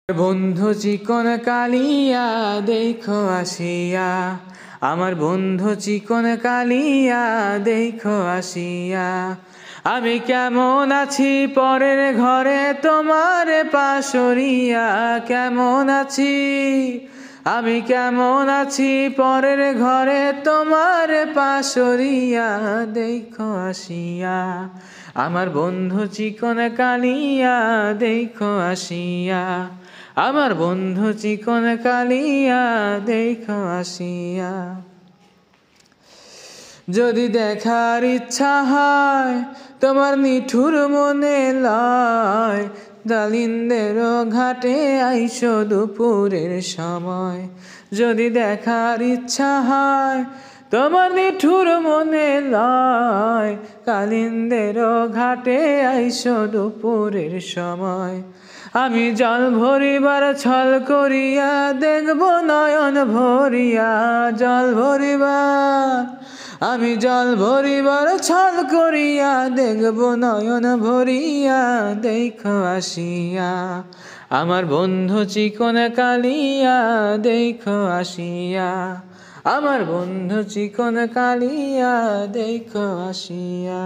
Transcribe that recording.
বন্ধু চিকন কালিয়া দেখো আসিয়া, আমার বন্ধু চিকন কালিয়া দেখো আসিয়া। আমি কেমন আছি পরের ঘরে তোমার পাশরিয়া, কেমন আছি আমি কেমন আছি পরের ঘরে তোমার পাশরিয়া দেখো আসিয়া। আমার বন্ধু চিকন কালিয়া দেখো আসিয়া, আমার বন্ধু চিকন কালিয়া দেখো আসিয়া। যদি দেখার ইচ্ছা হয় তোমার নিঠুর মনে লয়, ডালিন্দের ঘাটে আইসো দুপুরের সময়। যদি দেখার ইচ্ছা হয় তোমার নিঠুর মনে লয়, কালিন্দের ঘাটে আইসো দুপুরের সময়। আমি জল ভরিবার ছল করিয়া দেখব নয়ন ভরিয়া, জল ভরিবার আমি জল ভরিবার ছল করিয়া দেখব নয়ন ভরিয়া দেখো আসিয়া। আমার বন্ধু চিকন কালিয়া দেখো আসিয়া, আমার বন্ধু চিকন কালিয়া দেখো আসিয়া।